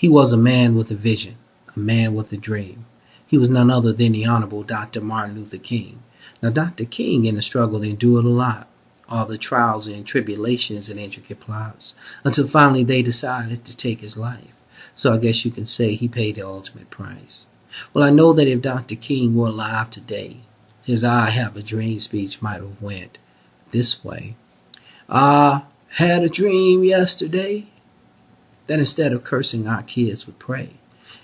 He was a man with a vision, a man with a dream. He was none other than the Honorable Dr. Martin Luther King. Now, Dr. King in the struggle endured a lot, all the trials and tribulations and intricate plots, until finally they decided to take his life. So I guess you can say he paid the ultimate price. Well, I know that if Dr. King were alive today, his I Have a Dream speech might have went this way. I had a dream yesterday that instead of cursing, our kids would pray.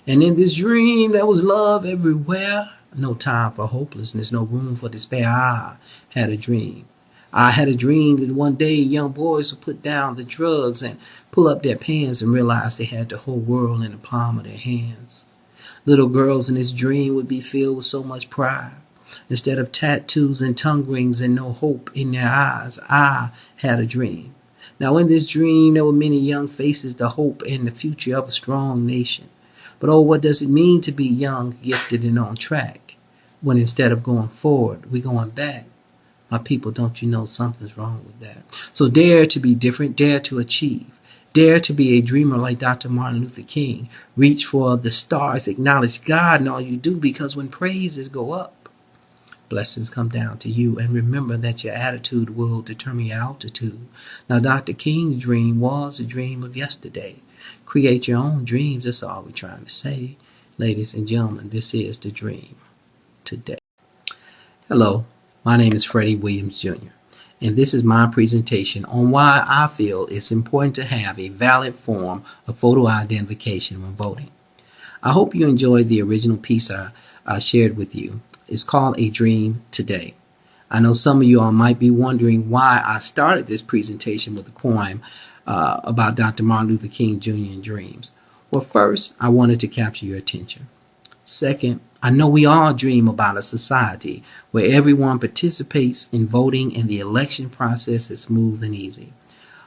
And in this dream, there was love everywhere. No time for hopelessness, no room for despair. I had a dream. I had a dream that one day young boys would put down the drugs and pull up their pants and realize they had the whole world in the palm of their hands. Little girls in this dream would be filled with so much pride. Instead of tattoos and tongue rings and no hope in their eyes, I had a dream. Now in this dream, there were many young faces, the hope and the future of a strong nation. But oh, what does it mean to be young, gifted, and on track, when instead of going forward, we're going back? My people, don't you know something's wrong with that? So dare to be different, dare to achieve. Dare to be a dreamer like Dr. Martin Luther King. Reach for the stars, acknowledge God in all you do, because when praises go up, blessings come down to you. And remember that your attitude will determine your altitude. Now, Dr. King's dream was a dream of yesterday. Create your own dreams, that's all we're trying to say. Ladies and gentlemen, this is the dream today. Hello, my name is Freddie Williams Jr., and this is my presentation on why I feel it's important to have a valid form of photo identification when voting. I hope you enjoyed the original piece I shared with you. It's called A Dream Today. I know some of you all might be wondering why I started this presentation with a poem about Dr. Martin Luther King Jr. and dreams. Well, first, I wanted to capture your attention. Second, I know we all dream about a society where everyone participates in voting and the election process is smooth and easy.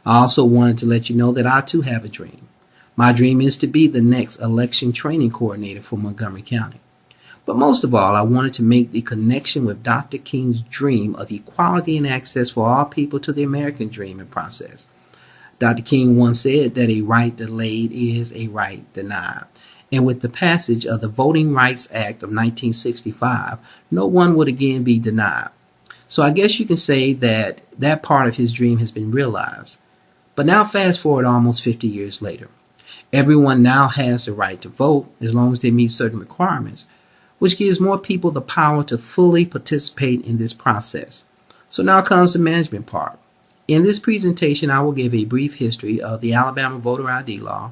I also wanted to let you know that I too have a dream. My dream is to be the next election training coordinator for Montgomery County. But most of all, I wanted to make the connection with Dr. King's dream of equality and access for all people to the American dream and process. Dr. King once said that a right delayed is a right denied. And with the passage of the Voting Rights Act of 1965, no one would again be denied. So I guess you can say that that part of his dream has been realized. But now fast forward almost 50 years later. Everyone now has the right to vote as long as they meet certain requirements, which gives more people the power to fully participate in this process. So now comes the management part. In this presentation, I will give a brief history of the Alabama voter ID law.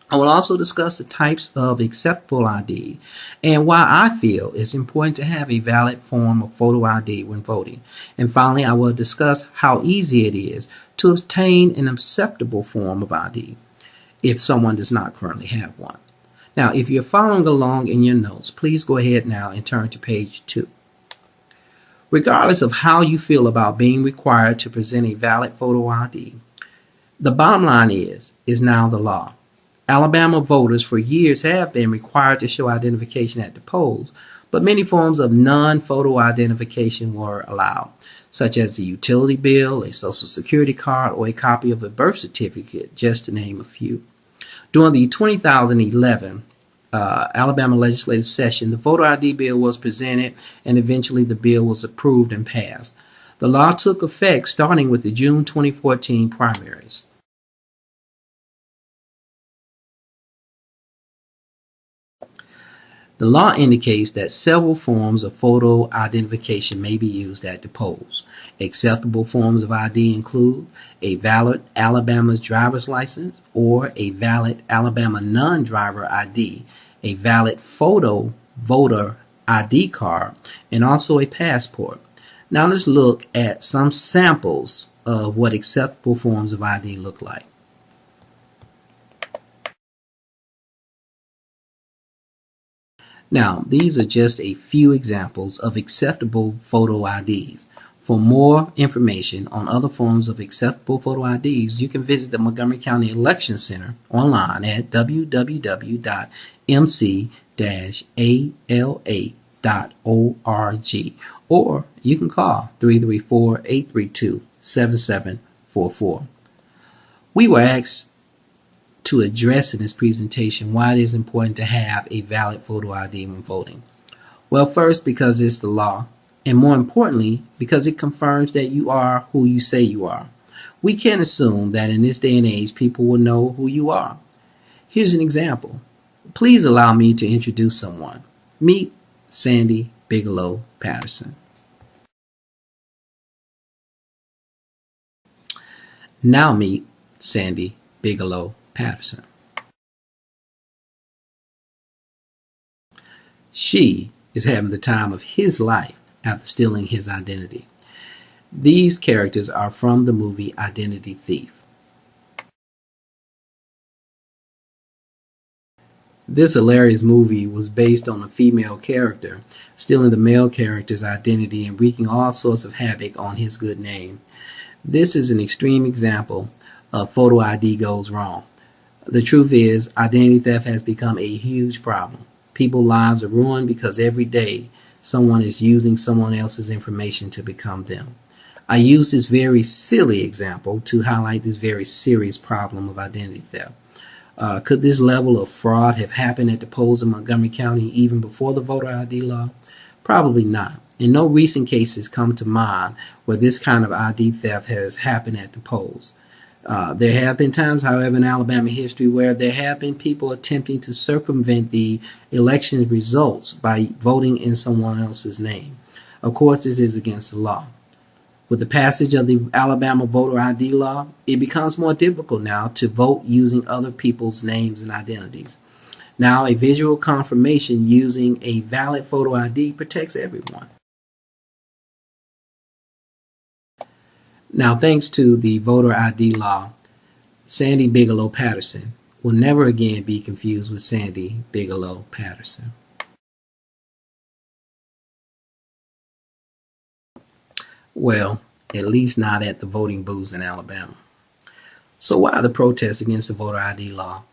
I will also discuss the types of acceptable ID and why I feel it's important to have a valid form of photo ID when voting. And finally, I will discuss how easy it is to obtain an acceptable form of ID if someone does not currently have one. Now, if you're following along in your notes, please go ahead now and turn to page 2. Regardless of how you feel about being required to present a valid photo ID, the bottom line is now the law. Alabama voters for years have been required to show identification at the polls, but many forms of non-photo identification were allowed, such as a utility bill, a social security card, or a copy of a birth certificate, just to name a few. During the 2011 Alabama legislative session, the voter ID bill was presented, and eventually the bill was approved and passed. The law took effect starting with the June 2014 primaries. The law indicates that several forms of photo identification may be used at the polls. Acceptable forms of ID include a valid Alabama driver's license or a valid Alabama non-driver ID, a valid photo voter ID card, and also a passport. Now let's look at some samples of what acceptable forms of ID look like. Now, these are just a few examples of acceptable photo IDs. For more information on other forms of acceptable photo IDs, you can visit the Montgomery County Election Center online at www.mc-ala.org, or you can call 334-832-7744. We were asked to address in this presentation why it is important to have a valid photo ID when voting. Well, first, because it's the law, and more importantly, because it confirms that you are who you say you are. We can't assume that in this day and age people will know who you are. Here's an example. Please allow me to introduce someone. Meet Sandy Bigelow Patterson. Now meet Sandy Bigelow Patterson. She is having the time of his life after stealing his identity. These characters are from the movie Identity Thief. This hilarious movie was based on a female character stealing the male character's identity and wreaking all sorts of havoc on his good name. This is an extreme example of photo ID goes wrong. The truth is, identity theft has become a huge problem. People's lives are ruined because every day someone is using someone else's information to become them. I use this very silly example to highlight this very serious problem of identity theft. Could this level of fraud have happened at the polls in Montgomery County even before the voter ID law? Probably not. And no recent cases come to mind where this kind of ID theft has happened at the polls. There have been times, however, in Alabama history where there have been people attempting to circumvent the election results by voting in someone else's name. Of course, this is against the law. With the passage of the Alabama voter ID law, it becomes more difficult now to vote using other people's names and identities. Now, a visual confirmation using a valid photo ID protects everyone. Now, thanks to the voter ID law, Sandy Bigelow Patterson will never again be confused with Sandy Bigelow Patterson. Well, at least not at the voting booths in Alabama. So why the protests against the voter ID law?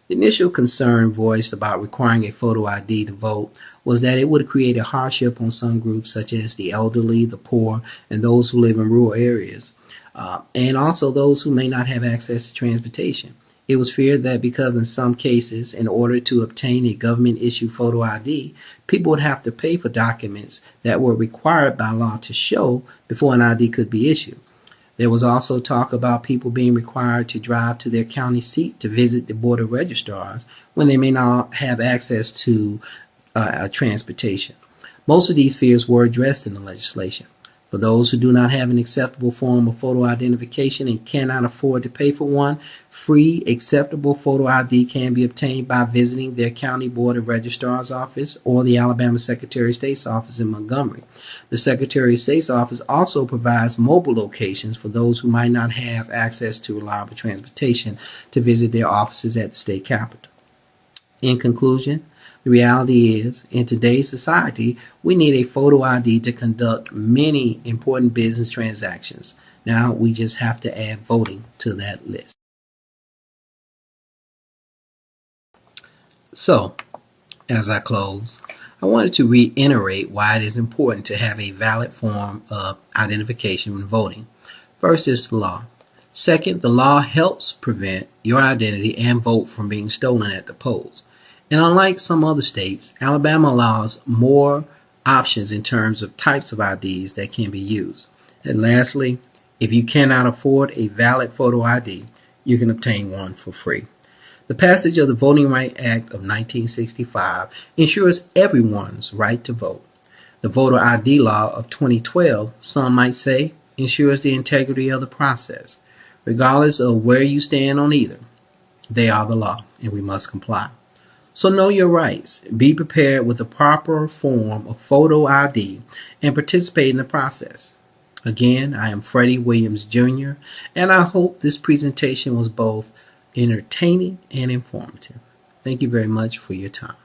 The initial concern voiced about requiring a photo ID to vote was that it would create a hardship on some groups such as the elderly, the poor, and those who live in rural areas, and also those who may not have access to transportation. It was feared that because in some cases, in order to obtain a government-issued photo ID, people would have to pay for documents that were required by law to show before an ID could be issued. There was also talk about people being required to drive to their county seat to visit the board of registrars when they may not have access to transportation. Most of these fears were addressed in the legislation. For those who do not have an acceptable form of photo identification and cannot afford to pay for one, free acceptable photo ID can be obtained by visiting their county board of registrar's office or the Alabama Secretary of State's office in Montgomery. The Secretary of State's office also provides mobile locations for those who might not have access to reliable transportation to visit their offices at the state capitol. In conclusion, the reality is, in today's society, we need a photo ID to conduct many important business transactions. Now we just have to add voting to that list. So, as I close, I wanted to reiterate why it is important to have a valid form of identification when voting. First is the law. Second, the law helps prevent your identity and vote from being stolen at the polls. And unlike some other states, Alabama allows more options in terms of types of IDs that can be used. And lastly, if you cannot afford a valid photo ID, you can obtain one for free. The passage of the Voting Rights Act of 1965 ensures everyone's right to vote. The Voter ID law of 2012, some might say, ensures the integrity of the process. Regardless of where you stand on either, they are the law and we must comply. So know your rights, be prepared with the proper form of photo ID, and participate in the process. Again, I am Freddie Williams Jr., and I hope this presentation was both entertaining and informative. Thank you very much for your time.